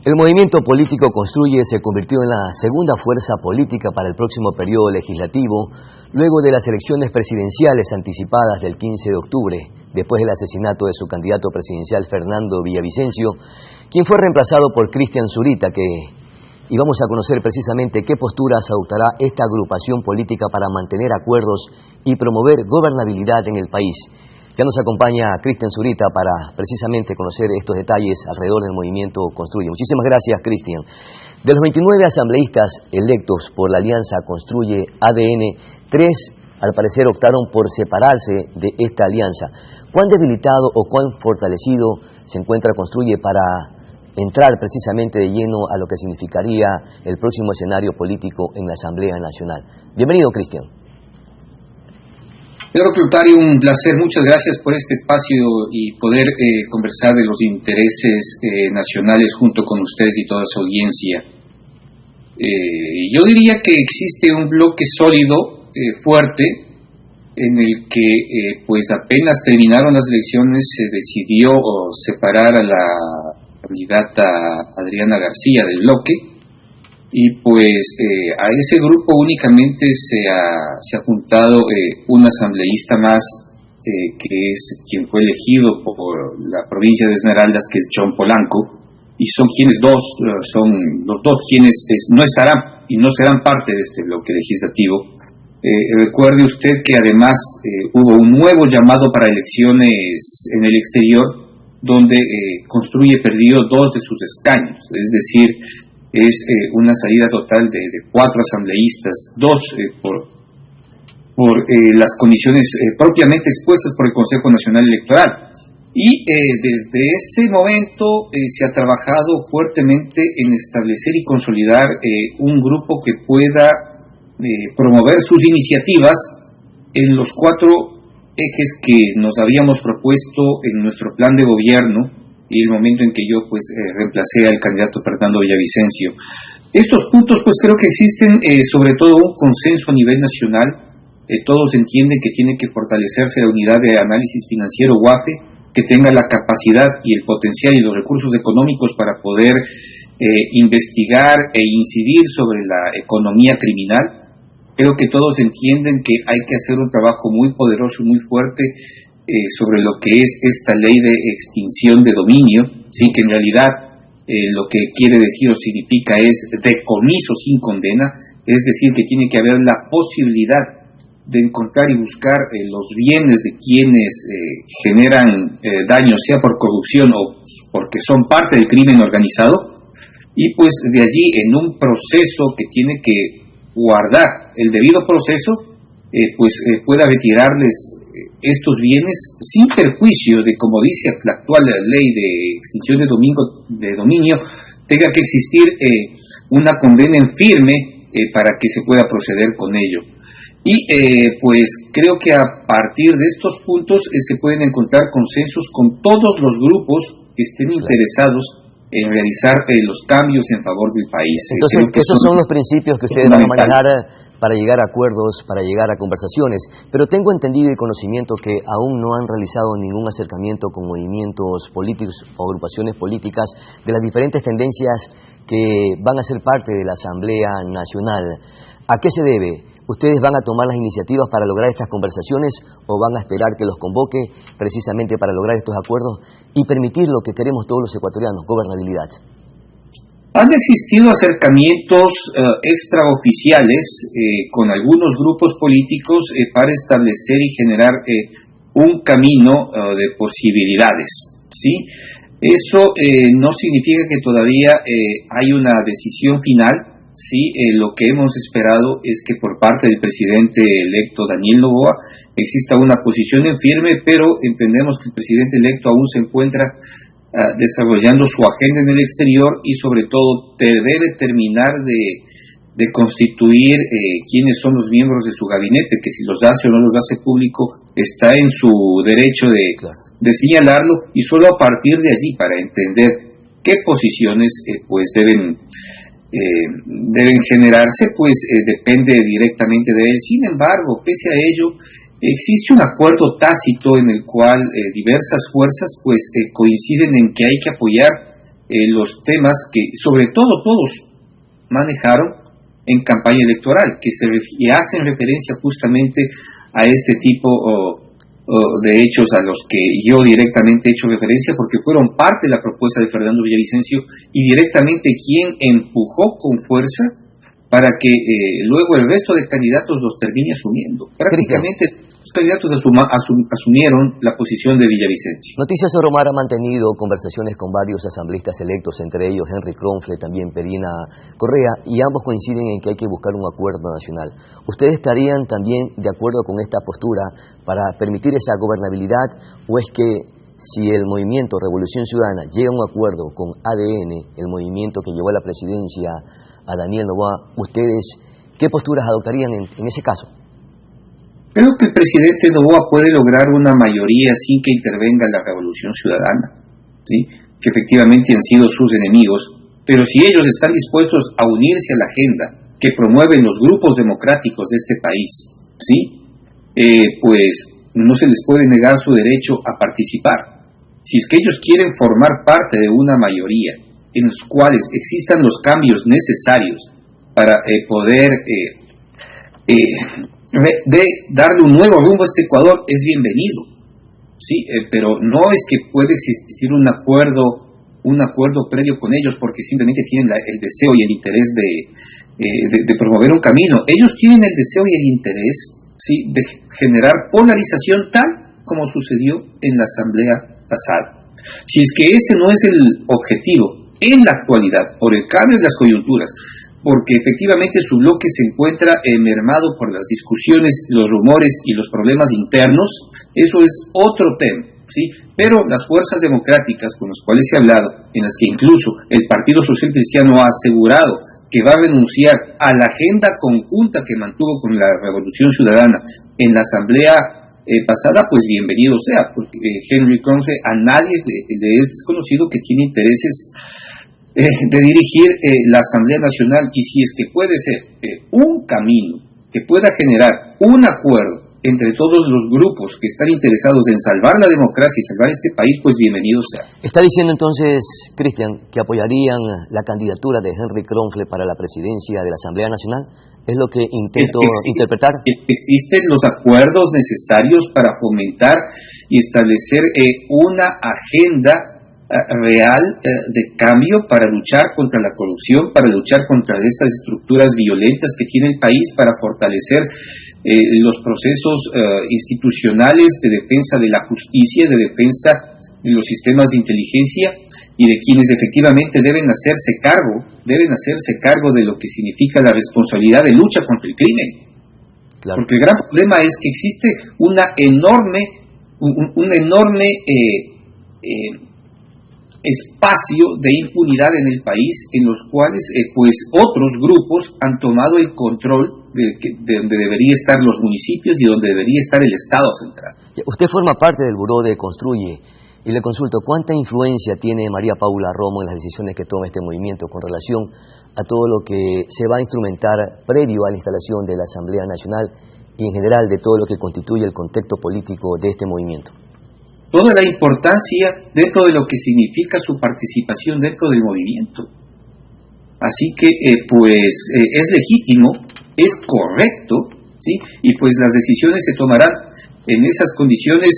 El movimiento político Construye se convirtió en la segunda fuerza política para el próximo periodo legislativo, luego de las elecciones presidenciales anticipadas del 15 de octubre, después del asesinato de su candidato presidencial Fernando Villavicencio, quien fue reemplazado por Cristian Zurita, y vamos a conocer precisamente qué posturas adoptará esta agrupación política para mantener acuerdos y promover gobernabilidad en el país. Ya nos acompaña Cristian Zurita para precisamente conocer estos detalles alrededor del movimiento Construye. Muchísimas gracias, Cristian. De los 29 asambleístas electos por la Alianza Construye ADN, 3 al parecer optaron por separarse de esta alianza. ¿Cuán debilitado o cuán fortalecido se encuentra Construye para entrar precisamente de lleno a lo que significaría el próximo escenario político en la Asamblea Nacional? Bienvenido, Cristian. Pedro Clotario, un placer, muchas gracias por este espacio y poder conversar de los intereses nacionales junto con ustedes y toda su audiencia. Yo diría que existe un bloque sólido, fuerte, en el que pues apenas terminaron las elecciones se decidió separar a la candidata Adriana García del bloque. Y pues a ese grupo únicamente se ha juntado un asambleísta más, que es quien fue elegido por la provincia de Esmeraldas, que es John Polanco, y son los dos quienes no estarán y no serán parte de este bloque legislativo. Recuerde usted que además hubo un nuevo llamado para elecciones en el exterior, donde Construye perdió 2 de sus escaños, es decir, es una salida total de 4 asambleístas, 2 por las condiciones propiamente expuestas por el Consejo Nacional Electoral. Y desde ese momento se ha trabajado fuertemente en establecer y consolidar un grupo que pueda promover sus iniciativas en los 4 ejes que nos habíamos propuesto en nuestro plan de gobierno, y el momento en que yo reemplacé al candidato Fernando Villavicencio. Estos puntos pues creo que existen sobre todo un consenso a nivel nacional. Todos entienden que tiene que fortalecerse la unidad de análisis financiero UAFE, que tenga la capacidad y el potencial y los recursos económicos para poder investigar e incidir sobre la economía criminal. Creo que todos entienden que hay que hacer un trabajo muy poderoso y muy fuerte sobre lo que es esta ley de extinción de dominio, sí, que en realidad lo que quiere decir o significa es decomiso sin condena, es decir, que tiene que haber la posibilidad de encontrar y buscar los bienes de quienes generan daño, sea por corrupción o porque son parte del crimen organizado, y pues de allí en un proceso que tiene que guardar el debido proceso, pueda retirarles estos bienes sin perjuicio de, como dice la actual ley de extinción de dominio, tenga que existir una condena en firme para que se pueda proceder con ello. Y pues creo que a partir de estos puntos se pueden encontrar consensos con todos los grupos que estén interesados en realizar los cambios en favor del país. Entonces, esos son los principios que ustedes van a manejar para llegar a acuerdos, para llegar a conversaciones, pero tengo entendido y conocimiento que aún no han realizado ningún acercamiento con movimientos políticos o agrupaciones políticas de las diferentes tendencias que van a ser parte de la Asamblea Nacional. ¿A qué se debe? ¿Ustedes van a tomar las iniciativas para lograr estas conversaciones o van a esperar que los convoque precisamente para lograr estos acuerdos y permitir lo que queremos todos los ecuatorianos, gobernabilidad? Han existido acercamientos extraoficiales con algunos grupos políticos para establecer y generar un camino de posibilidades, ¿sí? Eso no significa que todavía hay una decisión final, ¿sí? Lo que hemos esperado es que por parte del presidente electo Daniel Noboa exista una posición en firme, pero entendemos que el presidente electo aún se encuentra desarrollando su agenda en el exterior y sobre todo debe terminar de constituir quiénes son los miembros de su gabinete, que si los hace o no los hace público está en su derecho de señalarlo, y solo a partir de allí, para entender qué posiciones deben generarse, depende directamente de él. Sin embargo, pese a ello, existe un acuerdo tácito en el cual diversas fuerzas coinciden en que hay que apoyar los temas que sobre todo todos manejaron en campaña electoral, que hacen referencia justamente a este tipo de hechos a los que yo directamente he hecho referencia, porque fueron parte de la propuesta de Fernando Villavicencio y directamente quien empujó con fuerza para que luego el resto de candidatos los termine asumiendo. Prácticamente los candidatos asumieron la posición de Villavicencio. Noticias Oro Mar ha mantenido conversaciones con varios asambleístas electos, entre ellos Henry Kronfle, también Perina Correa, y ambos coinciden en que hay que buscar un acuerdo nacional. ¿Ustedes estarían también de acuerdo con esta postura para permitir esa gobernabilidad, o es que si el movimiento Revolución Ciudadana llega a un acuerdo con ADN, el movimiento que llevó a la presidencia a Daniel Noboa, ustedes qué posturas adoptarían en ese caso? Creo que el presidente Noboa puede lograr una mayoría sin que intervenga la Revolución Ciudadana, ¿sí? Que efectivamente han sido sus enemigos, pero si ellos están dispuestos a unirse a la agenda que promueven los grupos democráticos de este país, ¿sí? Pues no se les puede negar su derecho a participar. Si es que ellos quieren formar parte de una mayoría en los cuales existan los cambios necesarios para poder darle un nuevo rumbo a este Ecuador, es bienvenido, sí, pero no es que puede existir un acuerdo previo con ellos porque simplemente tienen el deseo y el interés de promover un camino. Ellos tienen el deseo y el interés, sí, de generar polarización tal como sucedió en la asamblea pasada. Si es que ese no es el objetivo en la actualidad, por el cambio de las coyunturas, porque efectivamente su bloque se encuentra mermado por las discusiones, los rumores y los problemas internos, eso es otro tema, ¿sí? Pero las fuerzas democráticas con las cuales se ha hablado, en las que incluso el Partido Social Cristiano ha asegurado que va a renunciar a la agenda conjunta que mantuvo con la Revolución Ciudadana en la asamblea pasada, pues bienvenido sea, porque Henry Kronfle a nadie le es desconocido que tiene intereses de dirigir la Asamblea Nacional, y si es que puede ser un camino que pueda generar un acuerdo entre todos los grupos que están interesados en salvar la democracia y salvar este país, pues bienvenido sea. Está diciendo entonces, Cristian, que apoyarían la candidatura de Henry Kronfle para la presidencia de la Asamblea Nacional. ¿Es lo que intento interpretar? Existen los acuerdos necesarios para fomentar y establecer una agenda real de cambio para luchar contra la corrupción, para luchar contra estas estructuras violentas que tiene el país, para fortalecer los procesos institucionales de defensa de la justicia, de defensa de los sistemas de inteligencia y de quienes efectivamente deben hacerse cargo de lo que significa la responsabilidad de lucha contra el crimen. Claro. Porque el gran problema es que existe un enorme espacio de impunidad en el país, en los cuales pues otros grupos han tomado el control de donde deberían estar los municipios y donde debería estar el Estado central. Usted forma parte del Buró de Construye, y le consulto, ¿cuánta influencia tiene María Paula Romo en las decisiones que toma este movimiento con relación a todo lo que se va a instrumentar previo a la instalación de la Asamblea Nacional y en general de todo lo que constituye el contexto político de este movimiento? Toda la importancia dentro de lo que significa su participación dentro del movimiento. Así que es legítimo, es correcto, ¿sí? Y pues las decisiones se tomarán en esas condiciones,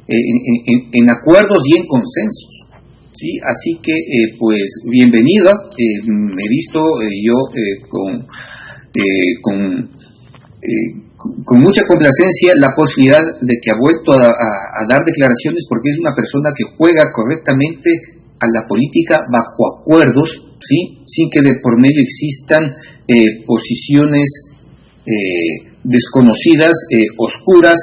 en acuerdos y en consensos, ¿sí? Así que pues bienvenida. He visto yo con mucha complacencia la posibilidad de que ha vuelto a dar declaraciones, porque es una persona que juega correctamente a la política bajo acuerdos, ¿sí? Sin que de por medio existan posiciones desconocidas, oscuras,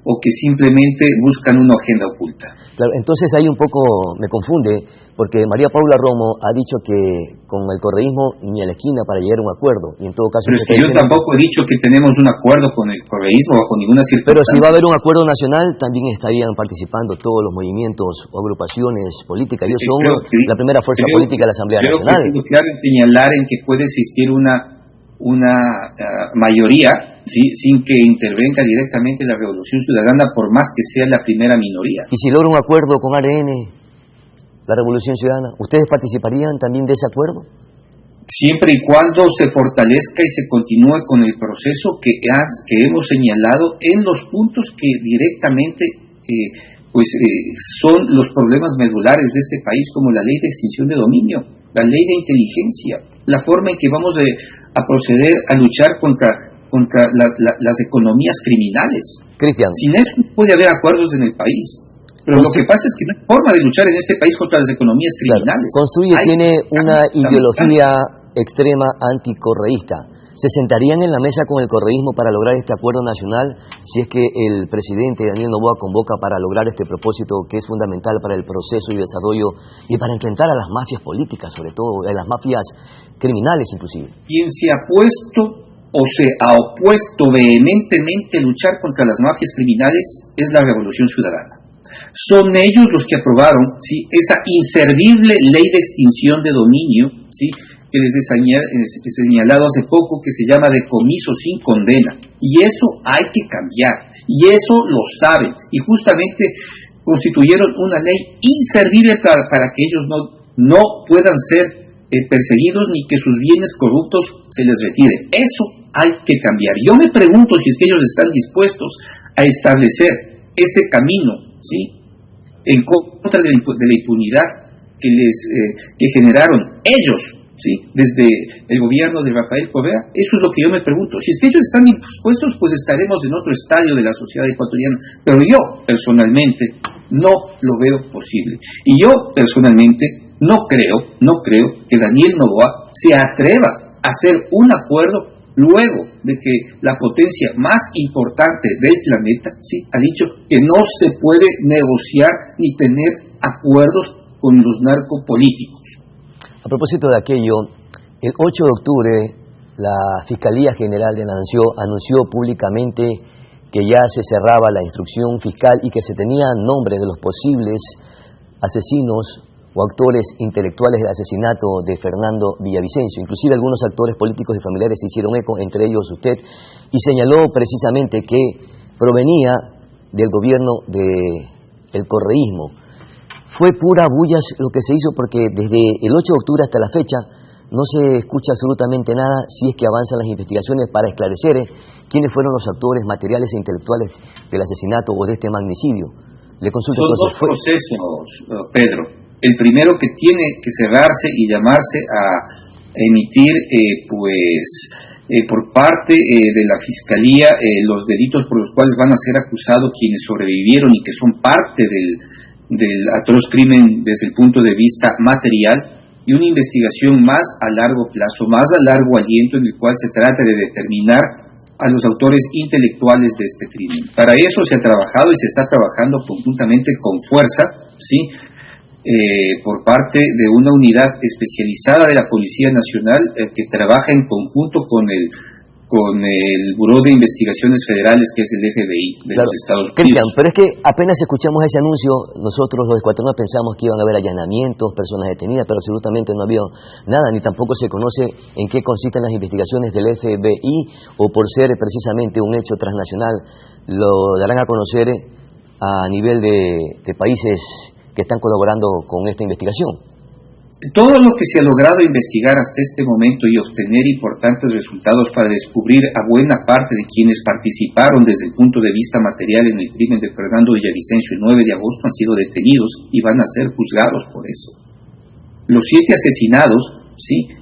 o que simplemente buscan una agenda oculta. Claro, entonces ahí un poco me confunde, porque María Paula Romo ha dicho que con el correísmo ni a la esquina para llegar a un acuerdo, y en todo caso... Pero es que yo tampoco he dicho que tenemos un acuerdo con el correísmo bajo ninguna circunstancia. Pero si va a haber un acuerdo nacional, también estarían participando todos los movimientos o agrupaciones políticas. Ellos son la primera fuerza política de la Asamblea Nacional. Creo que claro en señalar en que puede existir una mayoría, ¿sí? Sin que intervenga directamente la Revolución Ciudadana, por más que sea la primera minoría. ¿Y si logra un acuerdo con ARN? la Revolución Ciudadana. ¿Ustedes participarían también de ese acuerdo? Siempre y cuando se fortalezca y se continúe con el proceso que hemos señalado en los puntos que directamente son los problemas medulares de este país, como la ley de extinción de dominio, la ley de inteligencia, la forma en que vamos a proceder a luchar contra las economías criminales. Cristian. Sin eso no puede haber acuerdos en el país. Pero lo que pasa es que no hay forma de luchar en este país contra las economías criminales. Claro. Construye tiene una ideología extrema anticorreísta. ¿Se sentarían en la mesa con el correísmo para lograr este acuerdo nacional si es que el presidente Daniel Noboa convoca para lograr este propósito que es fundamental para el proceso y desarrollo y para enfrentar a las mafias políticas, sobre todo, a las mafias criminales inclusive? Quien se ha puesto o se ha opuesto vehementemente a luchar contra las mafias criminales es la Revolución Ciudadana. Son ellos los que aprobaron, ¿sí?, esa inservible ley de extinción de dominio, ¿sí?, que les he señalado hace poco, que se llama decomiso sin condena. Y eso hay que cambiar, y eso lo saben, y justamente constituyeron una ley inservible para que ellos no puedan ser perseguidos ni que sus bienes corruptos se les retiren. Eso hay que cambiar. Yo me pregunto si es que ellos están dispuestos a establecer ese camino, ¿sí?, en contra de la impunidad que generaron ellos, ¿sí?, desde el gobierno de Rafael Correa. Eso es lo que yo me pregunto. Si es que ellos están dispuestos, pues estaremos en otro estadio de la sociedad ecuatoriana. Pero yo, personalmente, no lo veo posible. Y yo, personalmente, no creo que Daniel Noboa se atreva a hacer un acuerdo luego de que la potencia más importante del planeta, sí, ha dicho que no se puede negociar ni tener acuerdos con los narcopolíticos. A propósito de aquello, el 8 de octubre la Fiscalía General de la Nación anunció públicamente que ya se cerraba la instrucción fiscal y que se tenían nombres de los posibles asesinos o actores intelectuales del asesinato de Fernando Villavicencio. Inclusive algunos actores políticos y familiares se hicieron eco, entre ellos usted, y señaló precisamente que provenía del gobierno del correísmo. Fue pura bulla lo que se hizo, porque desde el 8 de octubre hasta la fecha no se escucha absolutamente nada si es que avanzan las investigaciones para esclarecer quiénes fueron los actores materiales e intelectuales del asesinato o de este magnicidio. Le consulto. Son dos procesos, Pedro. El primero que tiene que cerrarse y llamarse a emitir por parte de la Fiscalía los delitos por los cuales van a ser acusados quienes sobrevivieron y que son parte del atroz crimen desde el punto de vista material, y una investigación más a largo plazo, más a largo aliento, en el cual se trata de determinar a los autores intelectuales de este crimen. Para eso se ha trabajado y se está trabajando conjuntamente con fuerza, ¿sí?, por parte de una unidad especializada de la Policía Nacional que trabaja en conjunto con el Buró de Investigaciones Federales, que es el FBI de los Estados Unidos. Cristian, pero es que apenas escuchamos ese anuncio, nosotros los ecuatorianos pensamos que iban a haber allanamientos, personas detenidas, pero absolutamente no había nada, ni tampoco se conoce en qué consisten las investigaciones del FBI, o por ser precisamente un hecho transnacional, lo darán a conocer a nivel de países que están colaborando con esta investigación. Todo lo que se ha logrado investigar hasta este momento y obtener importantes resultados para descubrir a buena parte de quienes participaron desde el punto de vista material en el crimen de Fernando Villavicencio el 9 de agosto han sido detenidos y van a ser juzgados por eso. Los 7 asesinados, ¿sí?,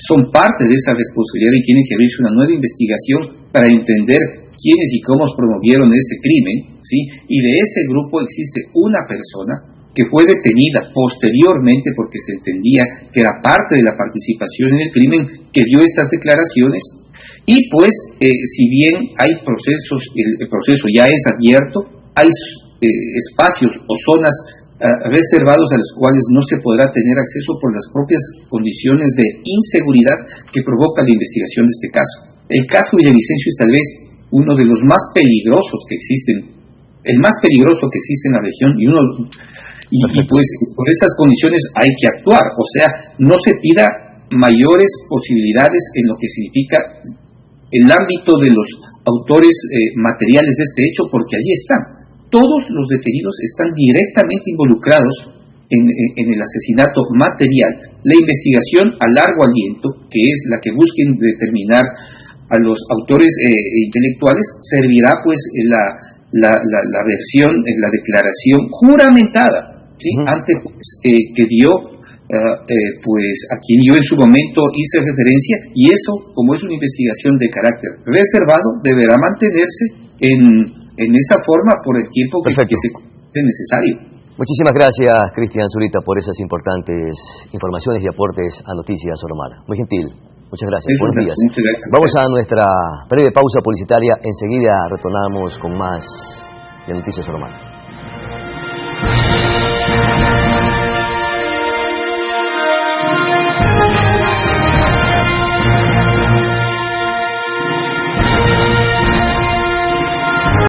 son parte de esa responsabilidad y tiene que abrirse una nueva investigación para entender quiénes y cómo promovieron ese crimen, ¿sí? Y de ese grupo existe una persona que fue detenida posteriormente porque se entendía que era parte de la participación en el crimen, que dio estas declaraciones. Y pues, si bien hay procesos, el proceso ya es abierto, hay espacios o zonas reservados a los cuales no se podrá tener acceso por las propias condiciones de inseguridad que provoca la investigación de este caso. El caso Villavicencio es tal vez uno de los más peligrosos que existen, el más peligroso que existe en la región, y pues por esas condiciones hay que actuar. O sea, no se pida mayores posibilidades en lo que significa el ámbito de los autores materiales de este hecho, porque allí están. Todos los detenidos están directamente involucrados en el asesinato material. La investigación a largo aliento, que es la que busquen determinar a los autores intelectuales, servirá pues la versión, la declaración juramentada, ¿sí? Ante juez que dio, pues a quien yo en su momento hice referencia, y eso, como es una investigación de carácter reservado, deberá mantenerse en esa forma por el tiempo que se considere necesario. Muchísimas gracias, Cristian Zurita, por esas importantes informaciones y aportes a Noticias Sor Omar. Muy gentil. Muchas gracias. Buenos días. Muchas gracias. Vamos a nuestra breve pausa publicitaria. Enseguida retornamos con más de Noticias Sor Omar.